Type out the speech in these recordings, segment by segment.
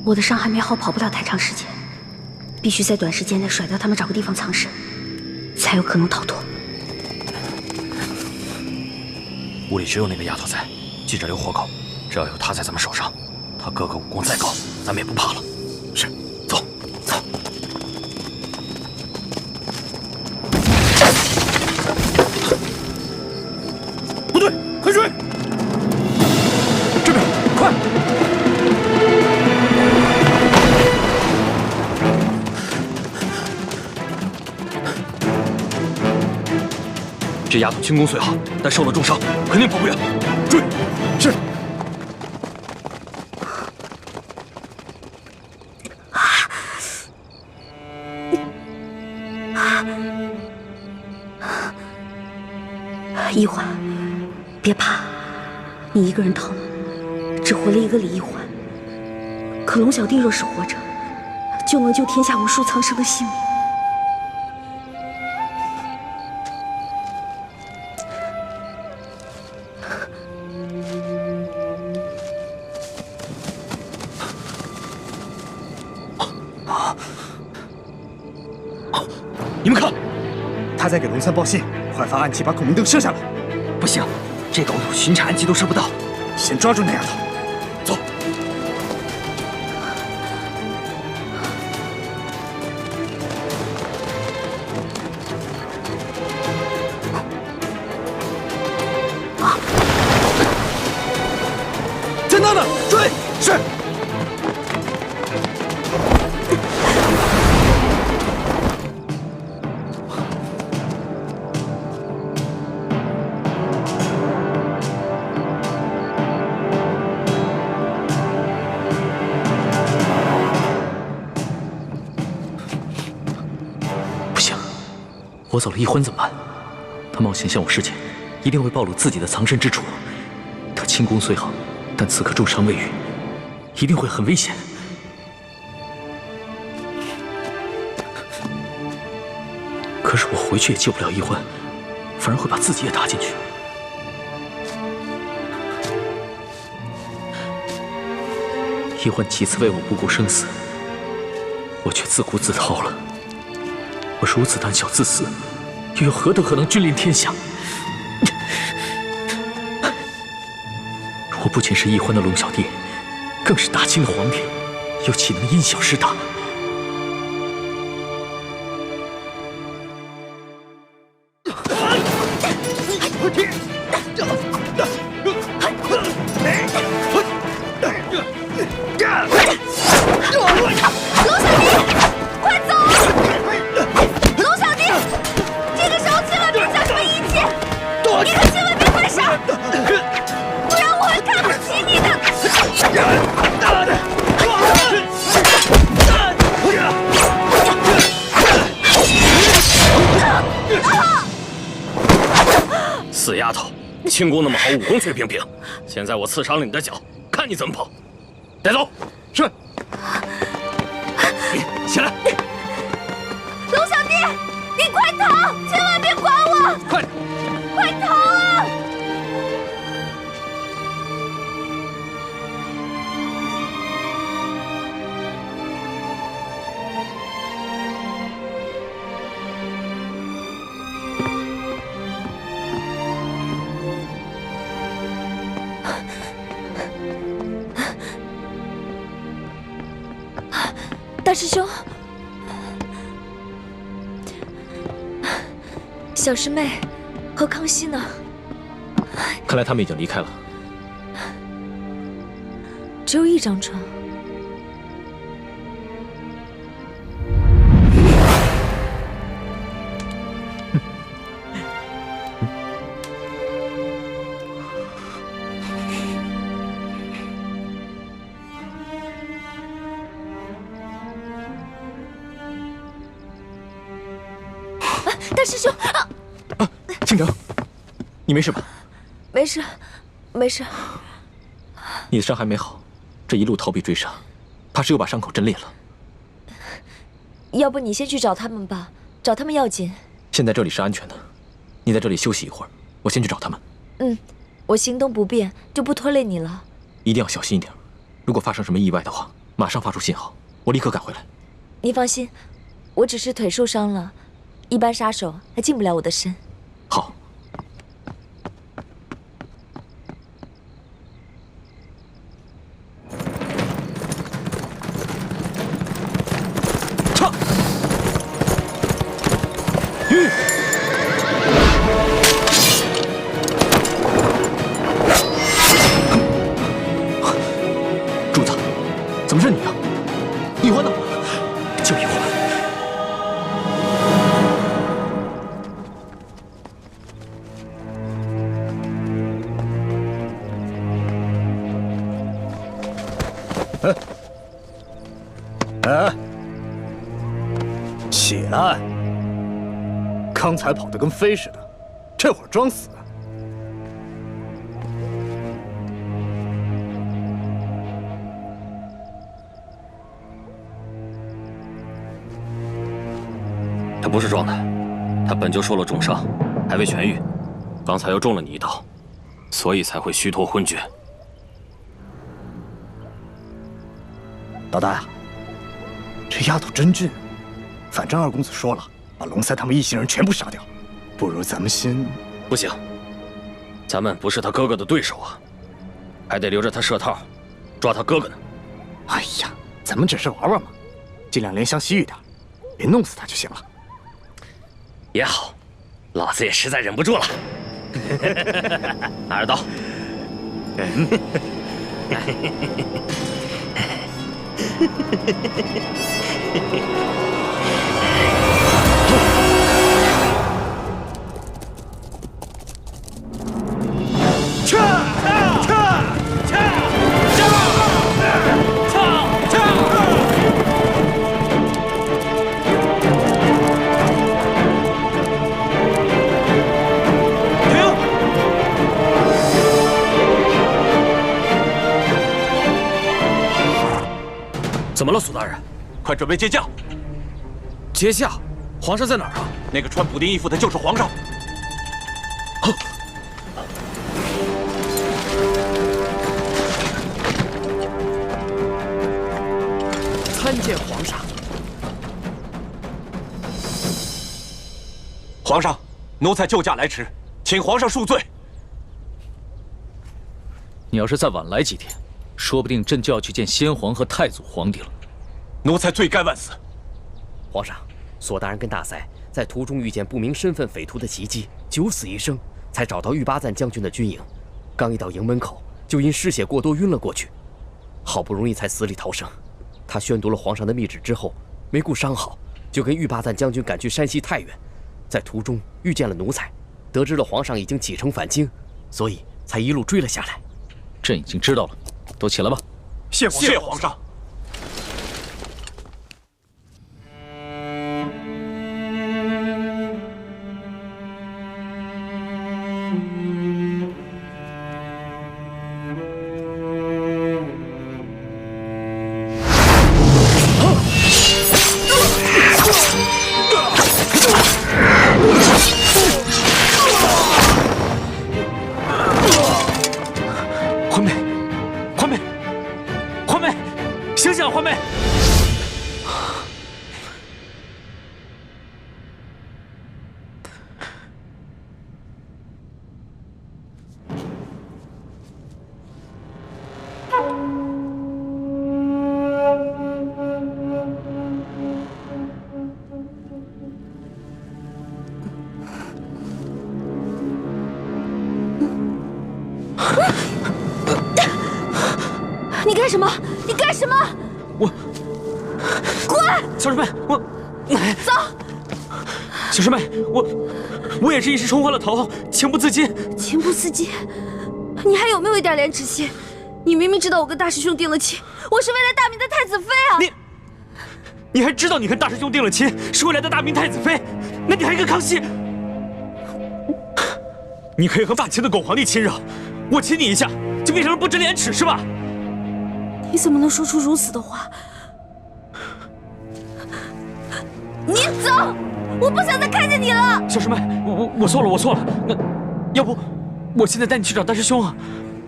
我的伤还没好，跑不了太长时间，必须在短时间内甩掉他们，找个地方藏身，才有可能逃脱。屋里只有那个丫头在，记着留活口，只要有她在咱们手上，她哥哥武功再高，咱们也不怕了。是，走，走。部队，快追！这边，快！这丫头轻功虽好，但受了重伤，肯定跑不远。追！是。一环，别怕，你一个人逃了，只活了一个李一环。可龙小弟若是活着，就能救天下无数苍生的性命。你们看，他在给龙三报信，快发暗器把孔明灯射下来！不行，这狗头巡查暗器都射不到。先抓住那丫头，走。在那呢，追！是。我走了一婚怎么办？他冒险向我示剑，一定会暴露自己的藏身之处。他轻功虽好，但此刻重伤未愈，一定会很危险。可是我回去也救不了一欢，反而会把自己也搭进去。一欢几次为我不顾生死，我却自顾自逃了。我如此胆小自私，又有何德何能君临天下？我不仅是一欢的龙小弟，更是大清的皇帝，又岂能因小失大？死丫头，轻功那么好，武功却平平。现在我刺伤了你的脚，看你怎么跑！带走。是。起来。龙小弟，你快逃！千万别管我！快，快逃啊！大师兄，小师妹和康熙呢？看来他们已经离开了。只有一张床。大师兄啊！倾城，你没事吧？没事，没事。你的伤还没好，这一路逃避追杀，怕是又把伤口震裂了。要不你先去找他们吧，找他们要紧。现在这里是安全的，你在这里休息一会儿，我先去找他们。嗯，我行动不便，就不拖累你了。一定要小心一点，如果发生什么意外的话，马上发出信号，我立刻赶回来。你放心，我只是腿受伤了，一般杀手还近不了我的身。好。撤！柱子，怎么是你啊？一环呢？就一环。起来！刚才跑得跟飞似的，这会儿装死。他不是装的，他本就受了重伤，还未痊愈，刚才又中了你一刀，所以才会虚脱昏厥。老大呀，这丫头真俊，反正二公子说了，把龙三他们一行人全部杀掉，不如咱们先……不行，咱们不是他哥哥的对手啊，还得留着他设套，抓他哥哥呢。哎呀，咱们只是玩玩嘛，尽量怜香惜玉点，别弄死他就行了。也好，老子也实在忍不住了。拿着刀。怎么了，苏大人？快准备接驾！接驾？皇上在哪儿啊？那个穿补丁衣服的就是皇上。参见皇上。皇上，奴才救驾来迟，请皇上恕罪。你要是再晚来几天，说不定朕就要去见先皇和太祖皇帝了。奴才罪该万死。皇上，索大人跟大塞在途中遇见不明身份匪徒的袭击，九死一生，才找到玉巴赞将军的军营。刚一到营门口，就因失血过多晕了过去，好不容易才死里逃生。他宣读了皇上的密旨之后，没顾伤好，就跟玉巴赞将军赶去山西太原，在途中遇见了奴才，得知了皇上已经启程返京，所以才一路追了下来。朕已经知道了，都起来吧。谢皇上。醒醒，欢妹！你干什么？你干什么？我滚！小师妹，我走。小师妹，我也是一时冲昏了头，情不自禁。情不自禁？你还有没有一点廉耻心？你明明知道我跟大师兄定了亲，我是未来大明的太子妃啊！你还知道你跟大师兄定了亲，是未来的大明太子妃？那你还跟康熙？你可以和大秦的狗皇帝亲热，我亲你一下，就变成了不知廉耻是吧？你怎么能说出如此的话？你走！我不想再看见你了。小师妹，我错了，我错了。那要不我现在带你去找大师兄啊？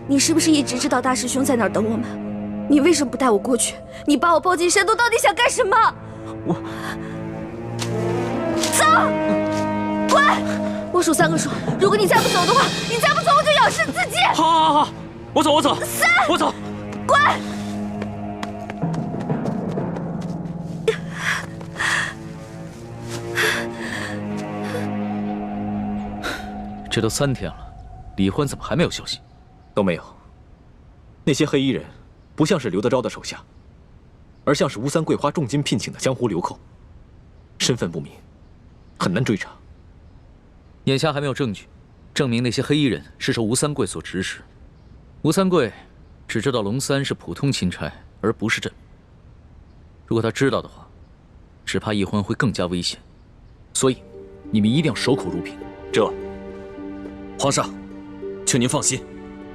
你是不是一直知道大师兄在哪儿等我们？你为什么不带我过去？你把我抱进山洞，到底想干什么？走，滚！我数3个数，如果你再不走的话，你再不走我就咬死自己。好，我走，我走，3，我走，滚！这都3天了，李欢怎么还没有消息？都没有。那些黑衣人不像是刘德昭的手下，而像是吴三桂花重金聘请的江湖流寇，身份不明，很难追查。眼下还没有证据证明那些黑衣人是受吴三桂所指使。吴三桂只知道龙三是普通钦差，而不是朕。如果他知道的话，只怕易欢会更加危险。所以，你们一定要守口如瓶。皇上，请您放心，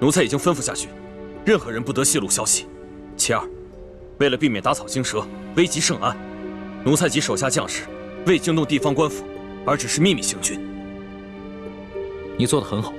奴才已经吩咐下去，任何人不得泄露消息。其二，为了避免打草惊蛇，危及圣安，奴才及手下将士未惊动地方官府，而只是秘密行军。你做得很好。